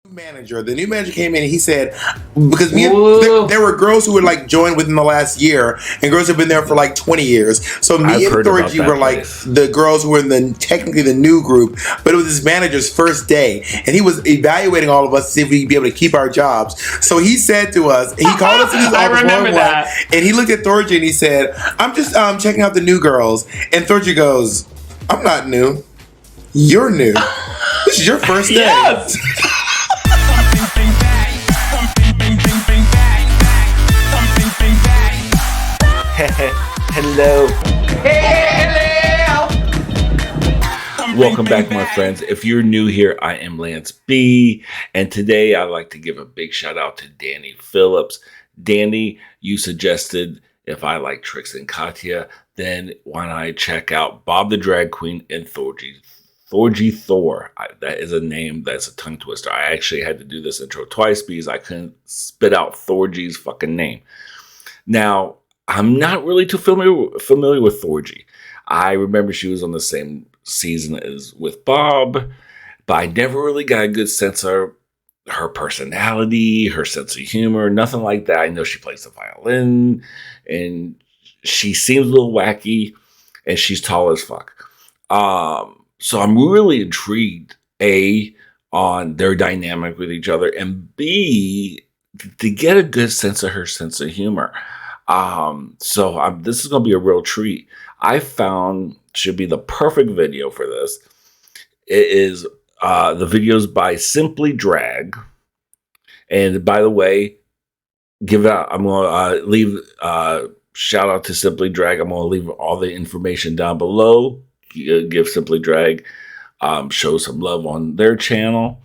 Manager. The new manager came in and he said, because there were girls who were like joined within the last year and girls who have been there for like 20 years. So me and Thorgy were like the girls who were in technically the new group, but it was his manager's first day and he was evaluating all of us to see if we'd be able to keep our jobs. So he said to us, he called us in his office and he looked at Thorgy and he said, I'm just checking out the new girls. And Thorgy goes, I'm not new. You're new. This is your first day. Yes! Hello. Welcome back, my friends. If you're new here, I am Lance B. And today I'd like to give a big shout out to Danny Phillips. Danny, you suggested if I like Trix and Katya, then why not I check out Bob the Drag Queen and Thorgy Thor. That is a name that's a tongue twister. I actually had to do this intro twice because I couldn't spit out Thorgy's fucking name. Now, I'm not really too familiar with Thorgy. I remember she was on the same season as with Bob, but I never really got a good sense of her personality, her sense of humor, nothing like that. I know she plays the violin, and she seems a little wacky, and she's tall as fuck. So I'm really intrigued, A, on their dynamic with each other, and B, to get a good sense of her sense of humor. This is going to be a real treat. I found should be the perfect video for this. It is the videos by Simply Drag. And by the way, give it out. I'm going to leave shout out to Simply Drag. I'm going to leave all the information down below. Give Simply Drag, show some love on their channel.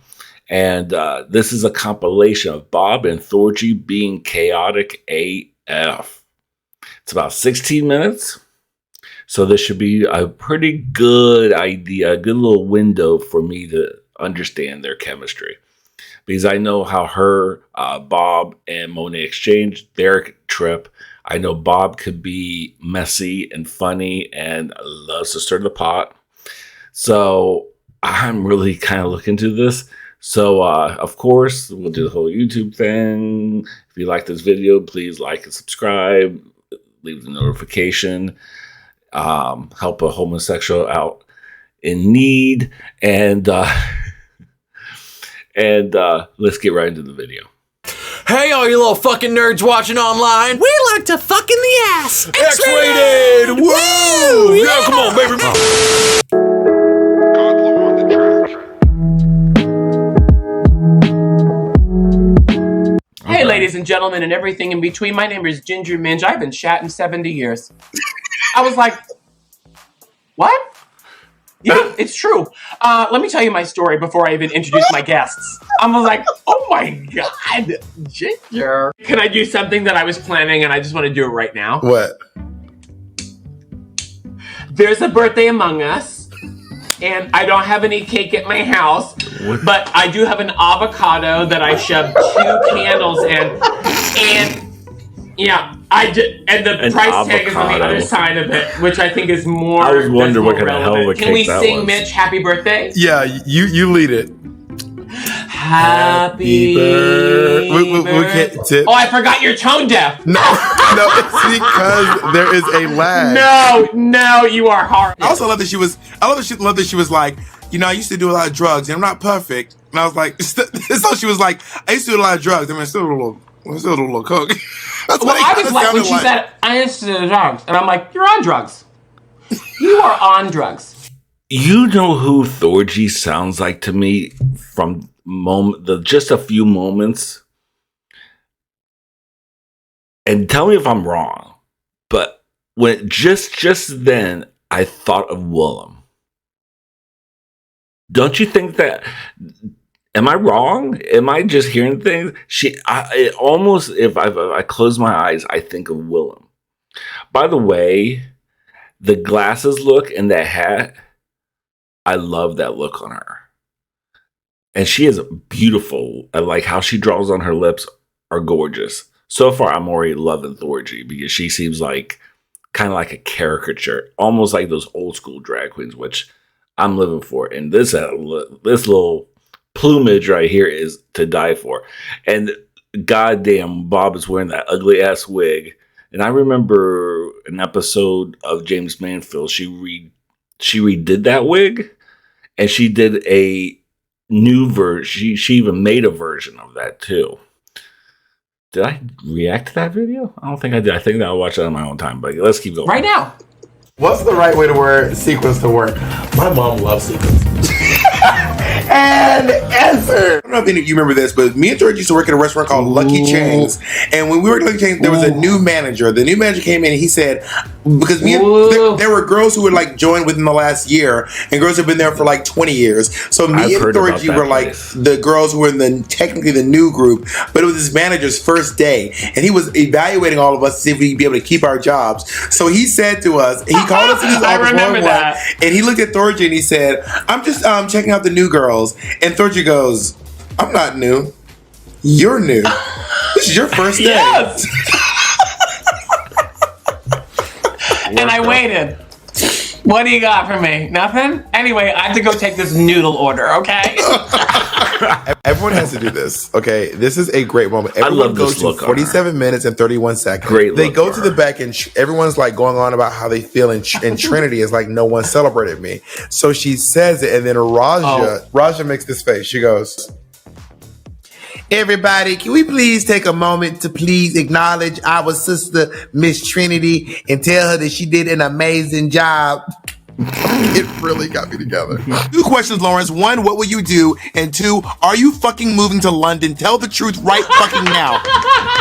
And this is a compilation of Bob and Thorgy being chaotic AF. It's about 16 minutes. So this should be a pretty good idea, a good little window for me to understand their chemistry. Because I know how Bob and Monet exchanged their trip. I know Bob could be messy and funny and loves to stir the pot. So I'm really kind of looking to this. So, of course, we'll do the whole YouTube thing. If you like this video, please like and subscribe. Leave the notification. Help a homosexual out in need. And let's get right into the video. Hey, all you little fucking nerds watching online. We like to fuck in the ass. X-rated! Woo! Yeah, come on, baby. Hey, ladies and gentlemen, and everything in between. My name is Ginger Minge. I've been chatting 70 years. I was like, what? Yeah, it's true. Let me tell you my story before I even introduce my guests. I was like, oh my God, Ginger. Can I do something that I was planning and I just want to do it right now? What? There's a birthday among us, and I don't have any cake at my house, but I do have an avocado that I shoved 2 candles in, and yeah, and the price tag is on the other side of it, which I think is more. I was wondering what kind of hell of a cake that was. Can we sing, Mitch, happy birthday? Yeah, you lead it. Happy birthday. Oh, I forgot you're tone deaf. No, it's because there is a lag. No, you are hard. I also love that she was like, I used to do a lot of drugs and I'm not perfect. And I was like, so she was like, I used to do a lot of drugs. I mean, still a little coke. Well, I was like, when she said, I used to do drugs. And I'm like, you're on drugs. You are on drugs. You know who Thorgy sounds like to me from just a few moments? And tell me if I'm wrong. But when just then, I thought of Willem. Don't you think that? Am I wrong? Am I just hearing things? If I close my eyes, I think of Willem. By the way, the glasses look and that hat, I love that look on her. And she is beautiful. I like how she draws on her lips are gorgeous. So far, I'm already loving Thorgy because she seems like kind of like a caricature, almost like those old school drag queens, which I'm living for. And this little plumage right here is to die for. And goddamn, Bob is wearing that ugly ass wig. And I remember an episode of James Manfield. She redid that wig, and she did a new version. She even made a version of that too. Did I react to that video? I don't think I did. I think I'll watch it on my own time. But let's keep going. Right now. What's the right way to wear sequins to work? My mom loves sequins. And answer. I don't know if any of you remember this, but me and George used to work at a restaurant called Lucky Chang's. And when we worked at Lucky Chang's, there was a new manager. The new manager came in and he said, because there were girls who would like join within the last year, and girls have been there for like 20 years. So me and Thorgy were like the girls who were in technically the new group, but it was his manager's first day, and he was evaluating all of us to see if we'd be able to keep our jobs. So he said to us, he called us in his office one, and he looked at Thorgy and he said, "I'm just checking out the new girls." And Thorgy goes, "I'm not new. You're new. This is your first day." Yes. And I waited. What do you got for me? Nothing? Anyway, I have to go take this noodle order, okay? Everyone has to do this, okay? This is a great moment. Everyone goes to 47 minutes and 31 seconds. They go to the back and everyone's like going on about how they feel, and Trinity is like, "No one celebrated me." So she says it, and then Raja makes this face. She goes, "Everybody, can we please take a moment to please acknowledge our sister, Miss Trinity, and tell her that she did an amazing job." It really got me together. 2 questions, Lawrence. 1, what will you do? And 2, are you fucking moving to London? Tell the truth right fucking now.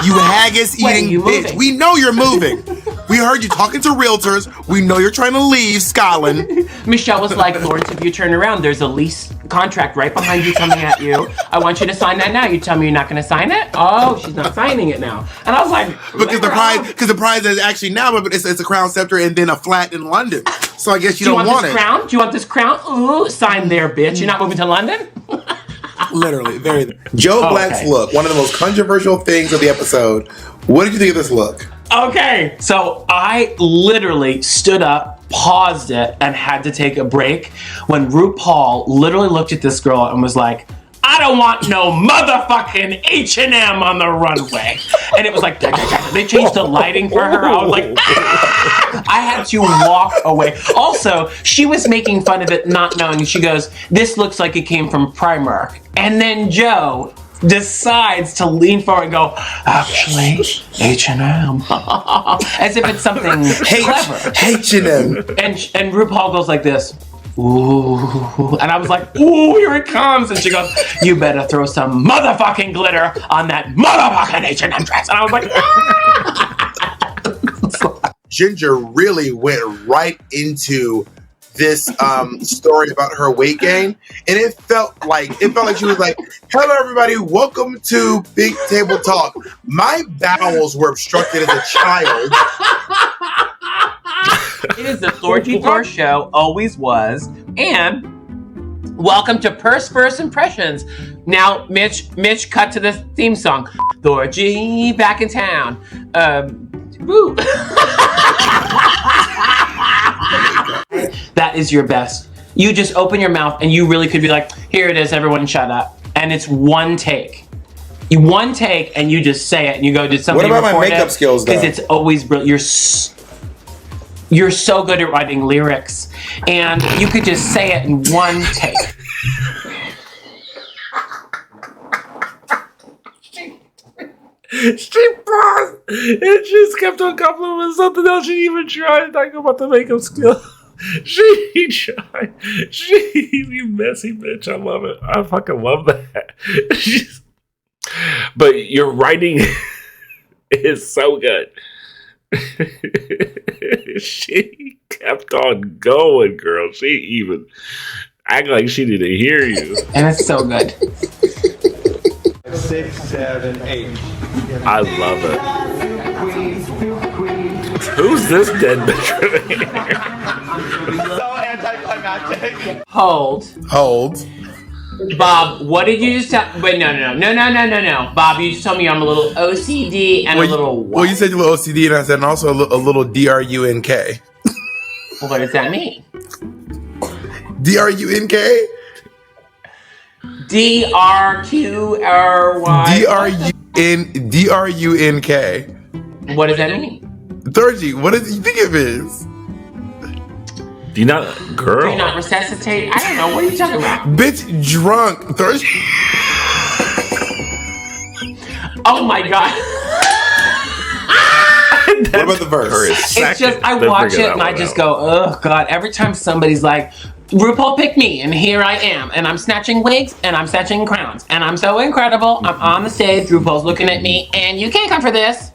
You haggis eating bitch. We know you're moving. We heard you talking to realtors. We know you're trying to leave Scotland. Michelle was like, "Lawrence, if you turn around, there's a lease contract right behind you coming at you. I want you to sign that now." You tell me you're not going to sign it? Oh, she's not signing it now. And I was like, because the prize is actually now, but it's a crown scepter and then a flat in London. So I guess you don't want it. Crown? Do you want this crown? Ooh, sign there, bitch. You're not moving to London? Literally, very. Joe Black's look, one of the most controversial things of the episode. What did you think of this look? Okay, so I literally stood up, paused it, and had to take a break when RuPaul literally looked at this girl and was like, "I don't want no motherfucking H&M on the runway." And it was like, they changed the lighting for her. I was like, ah! I had to walk away. Also, she was making fun of it, not knowing. She goes, "This looks like it came from Primark." And then Joe decides to lean forward and go, "Actually, H&M." As if it's something clever. H&M. And RuPaul goes like this. Ooh. And I was like, "Ooh, here it comes." And she goes, "You better throw some motherfucking glitter on that motherfucking H&M dress." And I was like, ah! Ginger really went right into this story about her weight gain, and it felt like she was like, "Hello everybody, welcome to Big Table Talk. My bowels were obstructed as a child." It is the Thorgy Thor Show, always was, and welcome to First Impressions. Now, Mitch, cut to the theme song. Thorgy back in town. Woo. That is your best. You just open your mouth and you really could be like, "Here it is, everyone shut up." And it's one take. One take and you just say it and you go, "Did something What about my makeup skills, though?" Because it's always brilliant. You're so good at writing lyrics, and you could just say it in one take. She paused and just kept on complimenting something else. She even tried to talk about the makeup skill. She tried. You messy bitch. I love it. I fucking love that. But your writing is so good. She kept on going, girl. She even acted like she didn't hear you. And it's so good. 6, 7, 8. I love it. Who's this dead bitch right here? So anticlimactic. Hold. Bob, what did you just tell? Wait, no. Bob, you just told me I'm a little OCD and a little what? Well, you said you're a little OCD, and I said, and also a little DRUNK. Well, what does that mean? DRUNK? D-R-Q-R-Y. D-R-U-N-K. What does that mean? Thorgy, what do you think it is? Do you not, girl? Do you not resuscitate? I don't know. What are you talking about? Bitch, drunk. Thorgy. Oh my God. What about the verse? It's just, I watch it and I just go, oh God. Every time somebody's like, RuPaul picked me and here I am. And I'm snatching wigs and I'm snatching crowns. And I'm so incredible. I'm on the stage. RuPaul's looking at me and you can't come for this.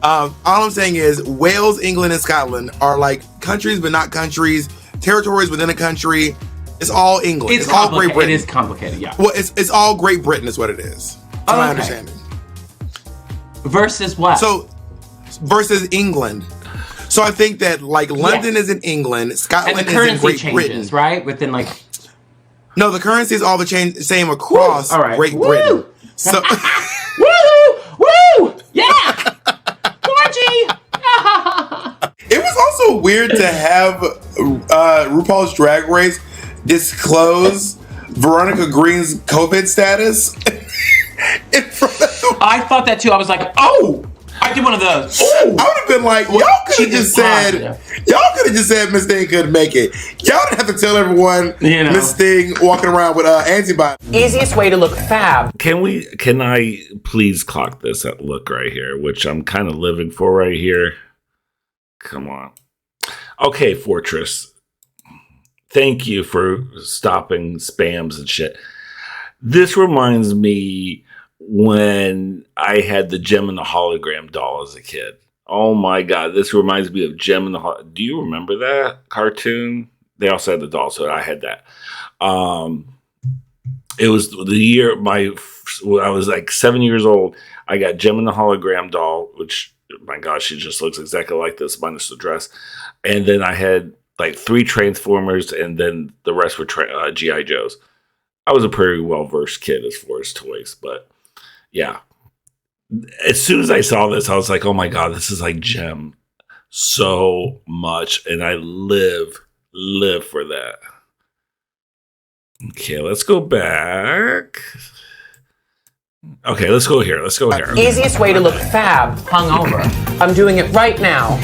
All I'm saying is Wales, England, and Scotland are like countries, but not countries. Territories within a country. It's all England. It's all Great Britain. It is complicated, yeah. Well, it's all Great Britain is what it is. That's my understanding. Versus what? So, versus England. So I think that like London is in England, Scotland is in Great Britain, right? Within like. No, the currency is all the same across Great Britain. So. Woo! Woo! Yeah. It was also weird to have RuPaul's Drag Race disclose Veronica Green's COVID status. I thought that too. I was like, oh, I did one of those. I would have been like, y'all could have just said Miss Thing couldn't make it. Y'all didn't have to tell everyone Miss Thing walking around with antibodies. Easiest way to look fab. Can I please clock this at look right here, which I'm kind of living for right here. Come on. Okay, Fortress. Thank you for stopping spams and shit. This reminds me when I had the Gem and the Hologram doll as a kid. Oh my God. This reminds me of Gem and the Hologram. Do you remember that cartoon? They also had the doll, so I had that. It was the year I was like 7 years old. I got Gem and the Hologram doll, which, my God, she just looks exactly like this, minus the dress. And then I had like 3 Transformers, and then the rest were G.I. Joes. I was a pretty well-versed kid as far as toys, but yeah. As soon as I saw this, I was like, oh my God, this is like Gem so much. And I live for that. Okay, let's go back. Okay, let's go here. Easiest way to look fab, hungover. I'm doing it right now.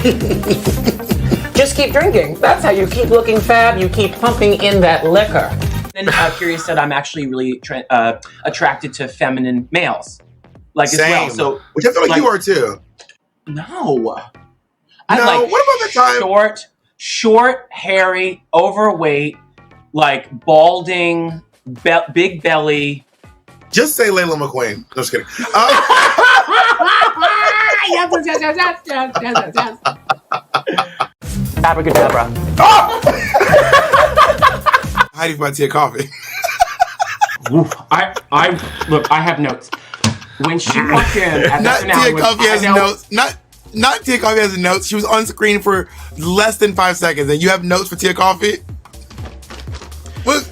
Just keep drinking. That's how you keep looking fab. You keep pumping in that liquor. And Curious said I'm actually really attracted to feminine males. Like Same. As well. So, which I feel like you are too. No. I like what about the time? Short, hairy, overweight, like balding, big belly. Just say Layla McQueen. Just kidding. Yes. Abracadabra. Oh! Heidi from Tia Coffee. I have notes. When she walked in at not the finale, Tia Coffee has notes. Not Tia Coffee has notes. She was on screen for less than 5 seconds, and you have notes for Tia Coffee? What?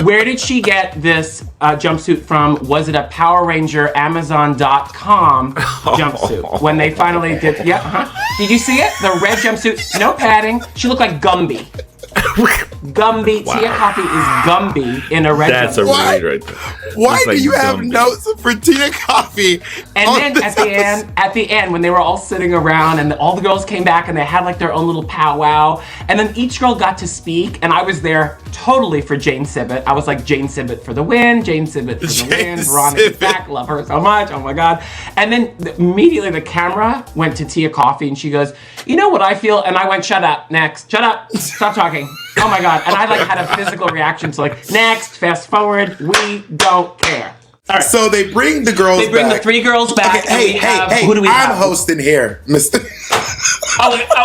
Where did she get this jumpsuit from? Was it a Power Ranger Amazon.com jumpsuit? When they finally did, Did you see it? The red jumpsuit, no padding. She looked like Gumby. Gumby. Wow. Tia Coffee is Gumby in a red jumpsuit. That's a read right there. Why do you have notes for Tia Coffee? And then at the end, when they were all sitting around and all the girls came back and they had like their own little powwow, and then each girl got to speak, and I was there totally for Jane Sibbett. I was like, Jane Sibbett for the win, Jane Sibbett for the win. Veronica's back, love her so much, oh my God. And then immediately the camera went to Tia Coffee and she goes, you know what I feel? And I went, shut up, next, shut up, stop talking. Oh my God. And I like had a physical reaction to like, next, fast forward, we don't care. All right. So they bring the girls back. They bring the 3 girls back. Okay, hey, who do we have? I'm hosting here, Mr.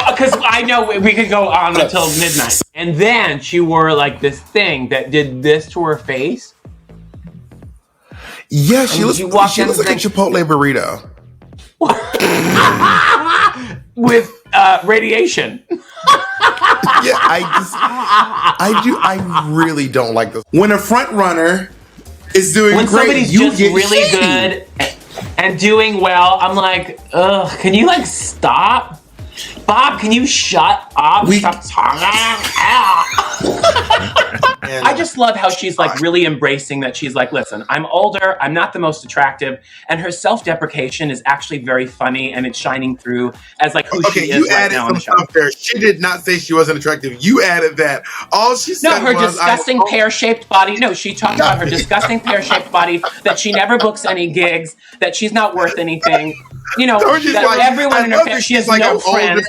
Because I know we could go on until midnight. And then she wore like this thing that did this to her face. Yeah, she looks like a Chipotle burrito. With radiation. Yeah, I really don't like this. When a front runner is doing when great, somebody's you just get really shady. good and doing well, I'm like, ugh, can you like stop? Bob, can you shut up? Stop talking. I just love how she's like really embracing that. She's like, listen, I'm older, I'm not the most attractive, and her self-deprecation is actually very funny, and it's shining through as like who she is right now on the show. There. She did not say she wasn't attractive. You added that. All she said her disgusting pear-shaped body. No, she talked about her disgusting pear-shaped body, that she never books any gigs, that she's not worth anything. You know, that like, everyone in her family, she has like no friends.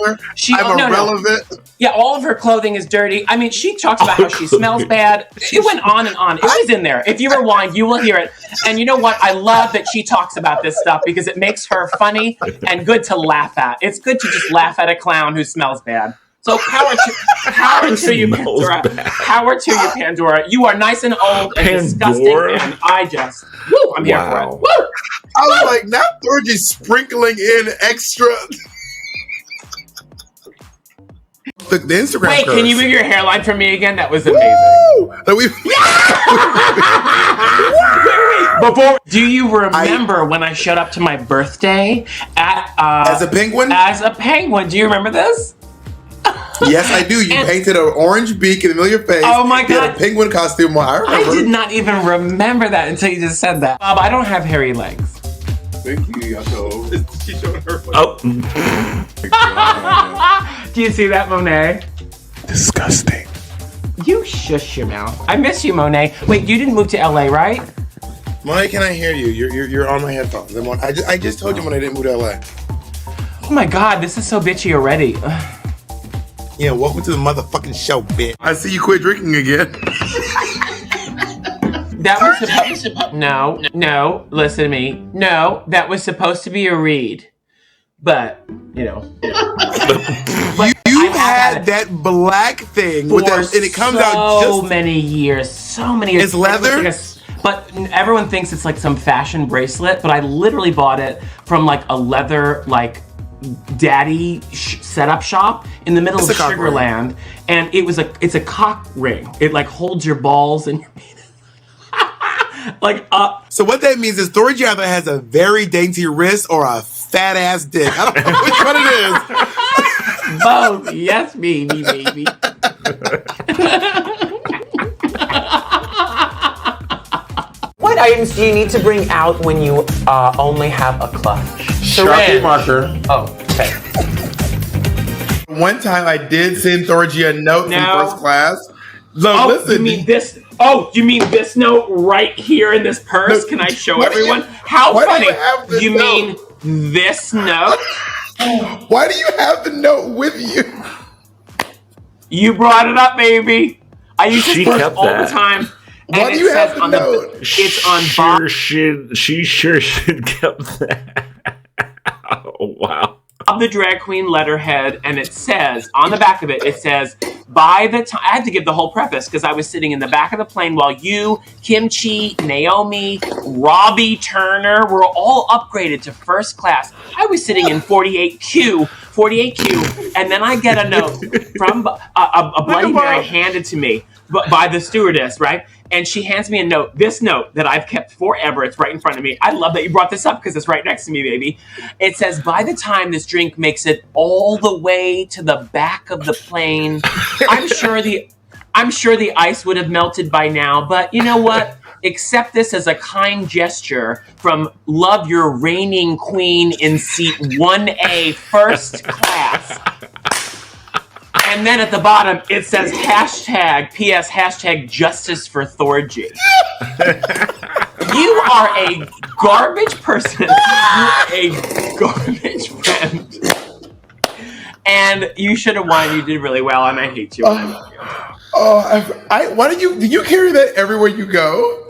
I'm irrelevant. Yeah, all of her clothing is dirty. I mean, she talks about how she smells bad. It went on and on. It was in there. If you rewind, you will hear it. And you know what? I love that she talks about this stuff because it makes her funny and good to laugh at. It's good to just laugh at a clown who smells bad. So power to you, Pandora. Power to you, Pandora. You are nice and old and disgusting, and I'm here for it. Woo! I was like, now Thorgy's sprinkling in extra. The Instagram. Wait, can you move your hairline for me again? That was amazing. Before, do you remember when I showed up to my birthday at as a penguin? As a penguin, do you remember this? Yes, I do. You painted an orange beak in the middle of your face. Oh my God. You had a penguin costume on. I did not even remember that until you just said that. Bob, I don't have hairy legs. Thank you, Yato. She's showing her. Oh. Do you see that, Monet? Disgusting. You shush your mouth. I miss you, Monet. Wait, you didn't move to LA, right? Monet, can I hear you? You're on my headphones. I just told you when I didn't move to LA. Oh my God, this is so bitchy already. Yeah, welcome to the motherfucking show, bitch. I see you quit drinking again. That was supposed to... No, listen to me. No, that was supposed to be a read. But, you know. You had that black thing with that, and it comes out just... So many years. It's leather? But everyone thinks it's like some fashion bracelet, but I literally bought it from like a leather, like, daddy setup shop in the middle of Sugarland, and it's a cock ring. It like holds your balls and your penis. Like up. So what that means is Thorgy either has a very dainty wrist or a fat ass dick. I don't know which one it is. Both. Yes, baby. What items do you need to bring out when you only have a clutch? Sharpie marker. Oh, okay. One time I did send Thorgy a note from first class. So listen. You mean this? Oh, you mean this note right here in this purse? Can I show everyone? How funny! You mean this note? Why do you have the note with you? You brought it up, baby. I use this purse all the time. Why do you have the note? It's on Bob. She sure should kept that. Oh, wow. The drag queen letterhead, and it says on the back of it, it says, by the time I had to give the whole preface because I was sitting in the back of the plane while you, Kimchi, Naomi, Robbie Turner were all upgraded to first class. I was sitting in 48Q, and then I get a note from a Bloody Mary handed to me by the stewardess, right? And she hands me a note, this note that I've kept forever. It's right in front of me. I love that you brought this up because it's right next to me, baby. It says, by the time this drink makes it all the way to the back of the plane, I'm sure the ice would have melted by now. But you know what? Accept this as a kind gesture from Love Your Reigning Queen in seat 1A, first class. And then at the bottom, it says hashtag, P.S. hashtag justice for Thorgy. You are a garbage person. You are a garbage friend. And you should have won. You did really well, and I hate you. Why do you carry that everywhere you go?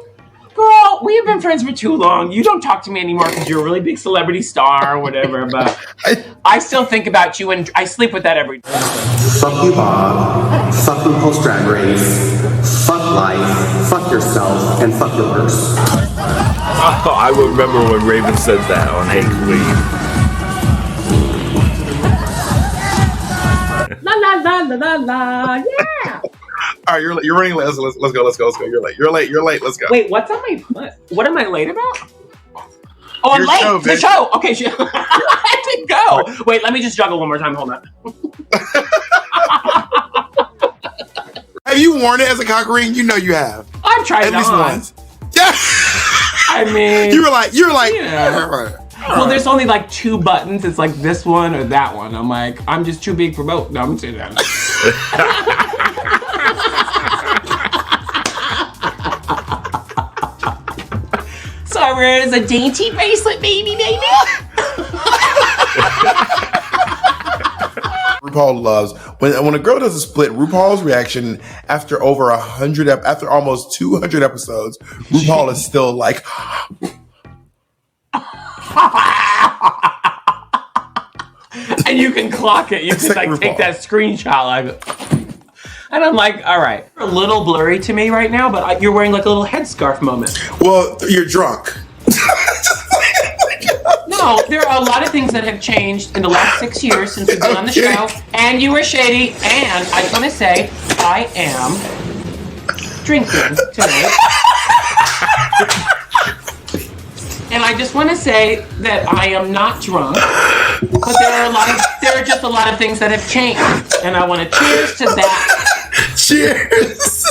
Girl, we have been friends for too long. You don't talk to me anymore because you're a really big celebrity star or whatever, but I still think about you, and I sleep with that every day. Fuck you, Bob. Fuck RuPaul's Drag Race. Fuck life. Fuck yourself. And fuck yours. Oh, I remember when Raven said that on Hey Queen. La la la la la la, yeah. All right, you're running late. Let's go. You're late. Let's go. Wait, what's on my? What am I late about? Oh, I'm late. Show, the show. Okay, let it go. Wait, let me just juggle one more time. Hold on. Have you worn it as a cock ring? You know you have. I've tried it at least once. Yeah. I mean, you were like, yeah. Well, there's only like 2 buttons. It's like this one or that one. I'm like, I'm just too big for both. No, I'm saying that. So I wear it as a dainty bracelet, baby. RuPaul loves when a girl does a split. RuPaul's reaction after after almost 200 episodes, RuPaul is still like, and you can clock it. You can like take that screenshot, like, and I'm like, all right, a little blurry to me right now, but you're wearing like a little headscarf moment. Well, you're drunk. No, there are a lot of things that have changed in the last 6 years since we've been on the show, and you were shady, and I just want to say, I am drinking tonight. And I just want to say that I am not drunk, but there are just a lot of things that have changed, and I want to cheers to that. Cheers.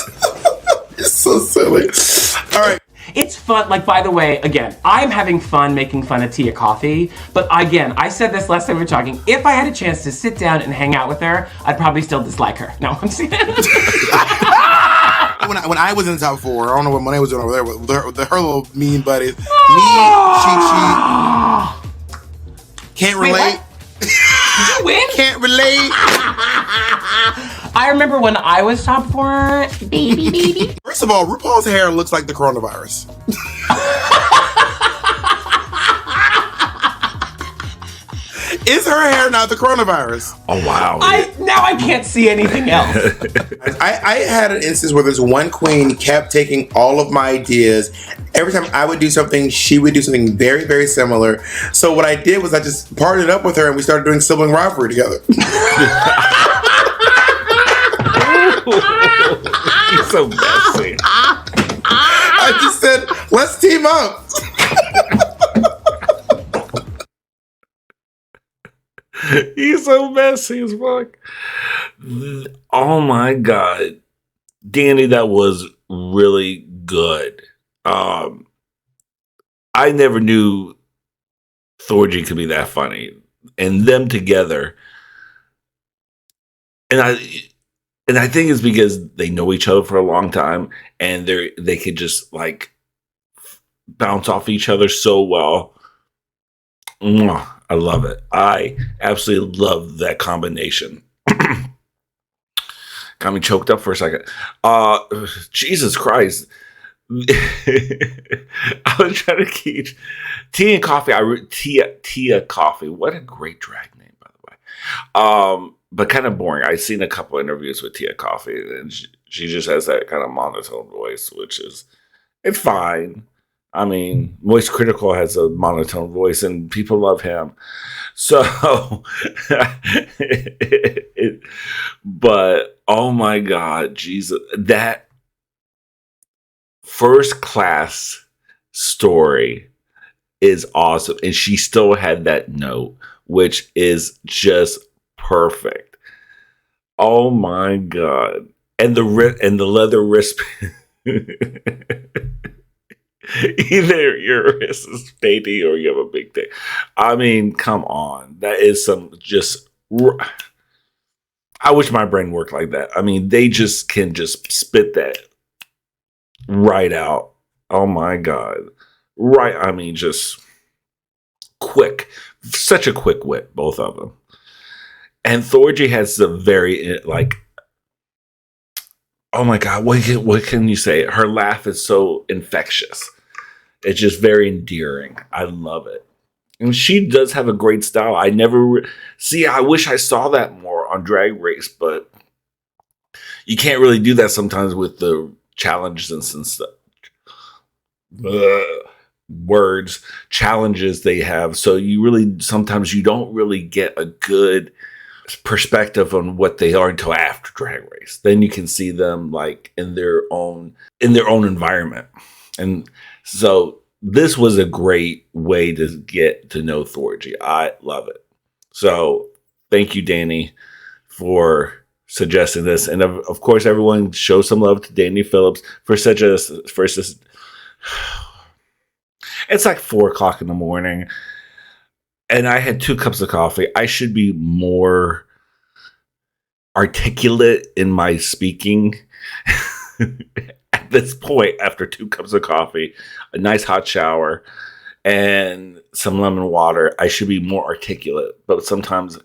You're so silly. All right. It's fun. Like, by the way, again, I'm having fun making fun of Tia Coffee. But again, I said this last time we were talking. If I had a chance to sit down and hang out with her, I'd probably still dislike her. No, I'm saying. When I was in the top 4, I don't know what Monet was doing over there with her little mean buddies. Me, she can't relate. Did you win? Can't relate. I remember when I was top 4, baby. First of all, RuPaul's hair looks like the coronavirus. Is her hair not the coronavirus? Oh, wow. Now I can't see anything else. I had an instance where this one queen kept taking all of my ideas. Every time I would do something, she would do something very, very similar. So what I did was I just partnered up with her and we started doing sibling rivalry together. You're so messy. I just said, let's team up. He's so messy as fuck. Oh my God. Danny, that was really good. I never knew Thorgy could be that funny. And them together. And I think it's because they know each other for a long time and they could just like bounce off each other so well. Mwah. I love it. I absolutely love that combination. Got me choked up for a second. Jesus Christ. I was trying to keep Tea and Coffee. Tia Coffee. What a great drag name, by the way. But kind of boring. I've seen a couple interviews with Tia Coffee, and she just has that kind of monotone voice, which is, it's fine. I mean, Moist Critical has a monotone voice, and people love him. So, but oh my God, Jesus, that first class story is awesome, and she still had that note, which is just perfect. Oh my God, and the leather wristband. Either your wrist is dainty or you have a big dick. I mean, come on. That is some just... I wish my brain worked like that. I mean, they just can just spit that right out. Oh my God. Right. I mean, just quick. Such a quick wit, both of them. And Thorgy has the very, like... Oh my God, what can you say? Her laugh is so infectious. It's just very endearing. I love it. And she does have a great style. I never see. I wish I saw that more on Drag Race, but you can't really do that sometimes with the challenges and stuff. Challenges they have. So sometimes you don't really get a good perspective on what they are until after Drag Race. Then you can see them like in their own environment. And so this was a great way to get to know Thorgy. I love it. So thank you, Danny, for suggesting this. And of course, everyone show some love to Danny Phillips for it's like 4:00 in the morning. And I had 2 cups of coffee. I should be more articulate in my speaking at this point after 2 cups of coffee, a nice hot shower, and some lemon water. I should be more articulate, but sometimes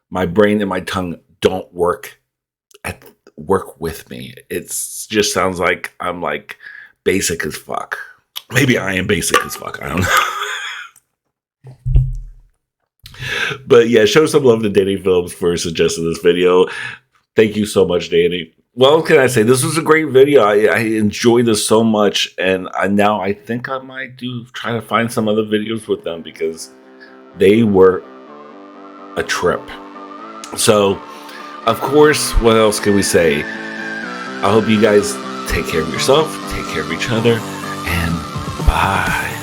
my brain and my tongue don't work with me. It just sounds like I'm like basic as fuck. Maybe I am basic as fuck. I don't know. But yeah, show some love to Danny Phillips for suggesting this video. Thank you so much, Danny. Well, what can I say? This was a great video. I enjoyed this so much, and now I think I might try to find some other videos with them because they were a trip. So, of course, what else can we say? I hope you guys take care of yourself, take care of each other, and bye.